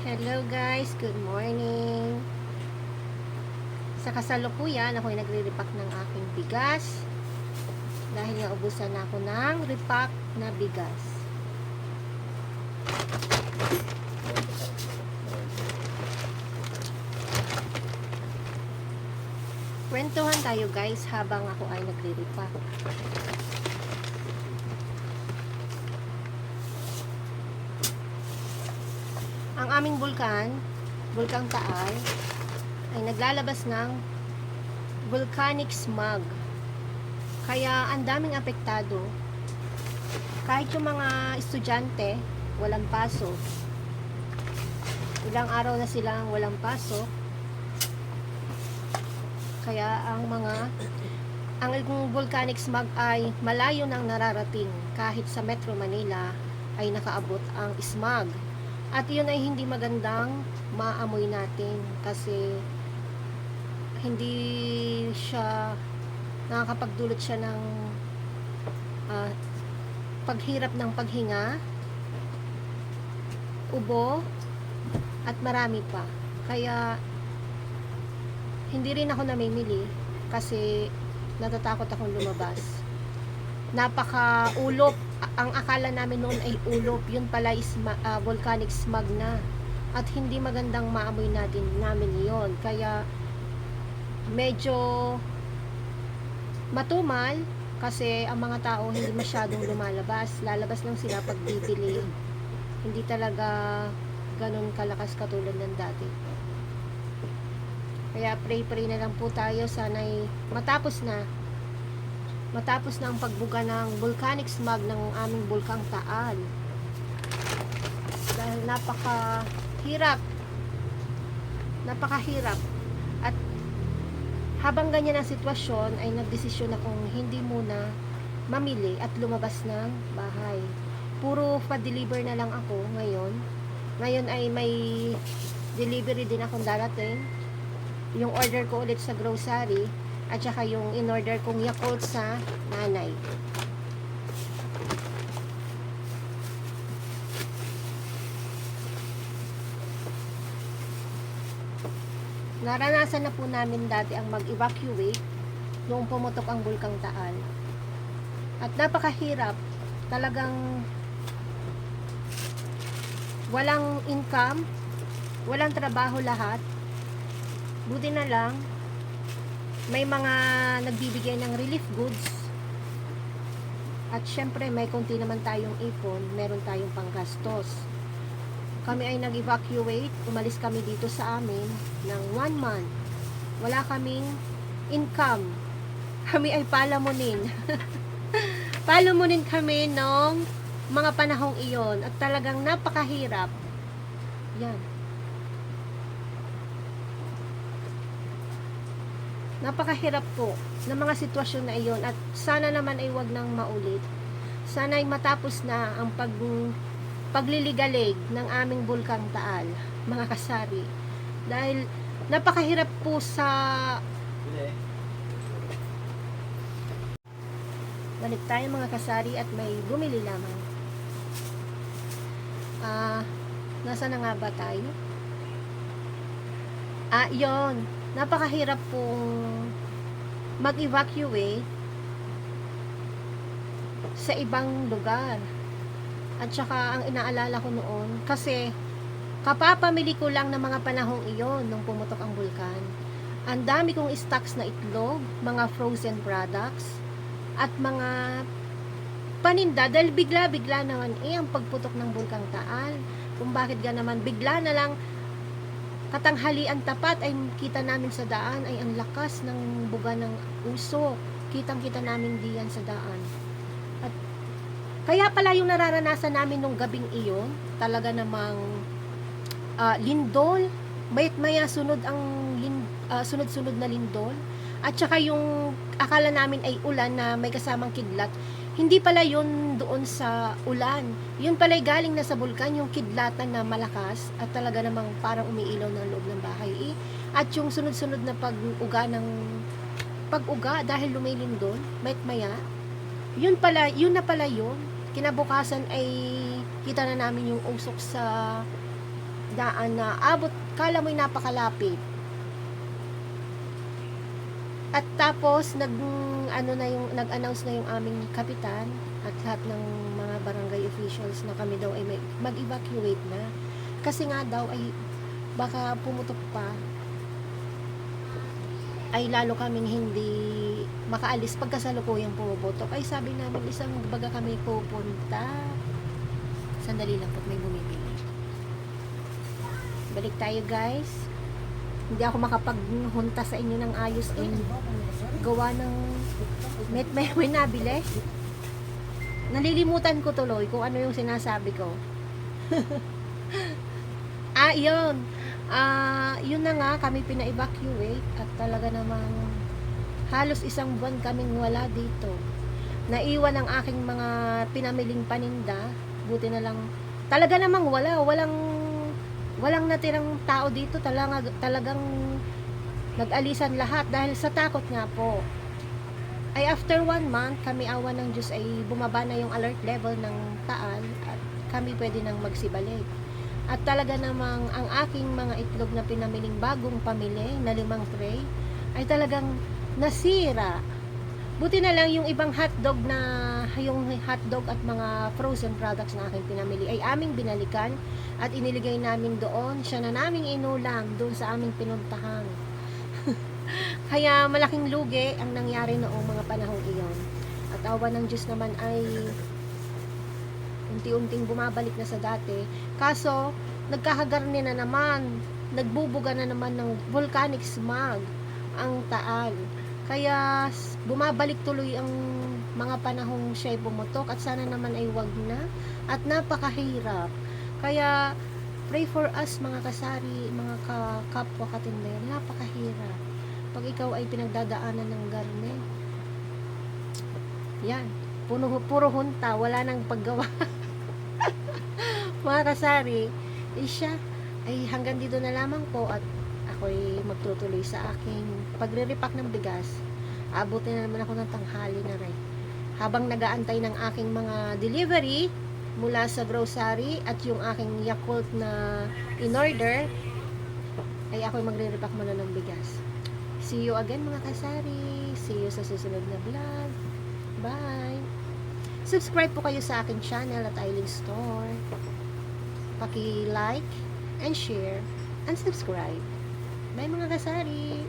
Hello guys, good morning. Sa kasalukuyan, ako'y nagre-repack ng aking bigas dahil naubusan na ako ng repack na bigas. Kwentuhan tayo guys habang ako ay nagre-repack. Ang aming Bulkang Taal, ay naglalabas ng volcanic smog. Kaya ang daming apektado. Kahit yung mga estudyante, walang pasok. Ilang araw na silang walang pasok. Kaya ang volcanic smog ay malayo nang nararating. Kahit sa Metro Manila ay nakaabot ang smog. At yun ay hindi magandang maamoy natin kasi hindi siya nakakapagdulot siya ng paghirap ng paghinga, ubo, at marami pa. Kaya hindi rin ako namimili kasi natatakot akong lumabas. Napaka-ulop. Ang akala namin noon ay ulop, yun pala is volcanic smog na. At hindi magandang maamoy namin yon. Kaya medyo matumal kasi ang mga tao hindi masyadong lumalabas. Lalabas lang sila pag bibili. Hindi talaga ganun kalakas katulad ng dati. Kaya pray na lang po tayo, sana'y matapos na ang pagbuga ng volcanic smog ng aming Bulkang Taal. Dahil napakahirap. At habang ganyan ang sitwasyon, ay nagdesisyon akong hindi muna mamili at lumabas ng bahay. Puro pa-deliver na lang ako ngayon. Ngayon ay may delivery din akong darating. Yung order ko ulit sa grocery, at saka yung in-order kong Yakult sa nanay. Naranasan na po namin dati ang mag-evacuate noong pumutok ang Bulkang Taal. At napakahirap. Talagang walang income, walang trabaho lahat. Buti na lang may mga nagbibigay ng relief goods. At syempre may konti naman tayong ipon, meron tayong panggastos. Kami ay nag-evacuate, umalis kami dito sa amin ng 1 month. Wala kaming income. Kami ay palamunin. Palamunin kami nung mga panahong iyon at talagang napakahirap. Yan. Napakahirap po ng mga sitwasyon na iyon at sana naman ay wag nang maulit. Sana ay matapos na ang pagliligalig ng aming Bulkang Taal, mga kasari. Dahil napakahirap po sa balik tayo mga kasari at may bumili lamang. Nasa na nga ba tayo? Yon. Napakahirap pong mag-evacuate sa ibang lugar. At saka ang inaalala ko noon, kasi kapapamili ko lang ng mga panahong iyon nung pumutok ang bulkan. Ang dami kong stocks na itlog, mga frozen products, at mga paninda, dahil bigla-bigla naman ang pagputok ng Bulkang Taal. Kung bakit naman bigla na lang katanghalian tapat ay kita namin sa daan ay ang lakas ng buga ng usok. Kitang-kita namin diyan sa daan. At kaya pala yung nararanasan namin nung gabing iyon, talaga namang lindol, mayat-maya sunod sunod-sunod na lindol. At saka yung akala namin ay ulan na may kasamang kidlat, hindi pala yun doon sa ulan. Yun pala galing na sa bulkan, yung kidlatan na malakas at talaga namang parang umiilaw ng loob ng bahay. At yung sunod-sunod na pag-uga dahil lumilindol, mayat-maya, yun na pala yun. Kinabukasan ay kita na namin yung usok sa isdaan na abot, kala mo'y napakalapit. At tapos nag-announce na yung aming kapitan at lahat ng mga barangay officials na kami daw ay mag-evacuate na. Kasi nga daw ay baka pumutok pa, ay lalo kaming hindi makaalis pagkasalukuyang pumuputok. Ay sabi namin, isang baga kami pupunta. Sandali lang po, may bumibili. Balik tayo guys. Hindi ako makapaghunta sa inyo ng ayos gawa ng may nabili. Nalilimutan ko tuloy kung ano yung sinasabi ko. Yun. Yun na nga, kami pina-evacuate at talaga namang halos isang buwan kaming wala dito. Naiwan ang aking mga pinamiling paninda. Buti na lang, talaga namang walang natirang tao dito. Talagang nag-alisan lahat dahil sa takot nga po. Ay after 1 month, kami awa ng Diyos ay bumaba na yung alert level ng Taal at kami pwede nang magsibalik. At talaga namang ang aking mga itlog na pinamiling bagong pamili na 5 tray ay talagang nasira. Buti na lang yung ibang hotdog at mga frozen products na aking pinamili ay aming binalikan at iniligay namin doon. Siya na naming inulam doon sa aming pinuntahan. Kaya malaking lugi ang nangyari noong mga panahong iyon. At awa ng Diyos naman ay unti-unting bumabalik na sa dati. Kaso, nagkakagarni na naman, nagbubuga na naman ng volcanic smog ang Taal. Kaya, bumabalik tuloy ang mga panahong siya'y pumutok at sana naman ay wag na at napakahirap. Kaya, pray for us mga kasari, mga kapwa katindero, napakahirap. Pag ikaw ay pinagdadaanan ng garne, yan, puro hunta, wala nang paggawa. Mga kasari, siya ay hanggang dito na lamang po at ako'y magtutuloy sa aking pagre-repack ng bigas. Abutin na naman ako ng tanghali na rin. Habang nagaantay ng aking mga delivery mula sa grocery at yung aking Yakult na in-order, ay ako'y magre-repack muna ng bigas. See you again mga kasari. See you sa susunod na vlog. Bye! Subscribe po kayo sa aking channel at Eileen Store. Paki-like and share and subscribe. Bye mga kasari!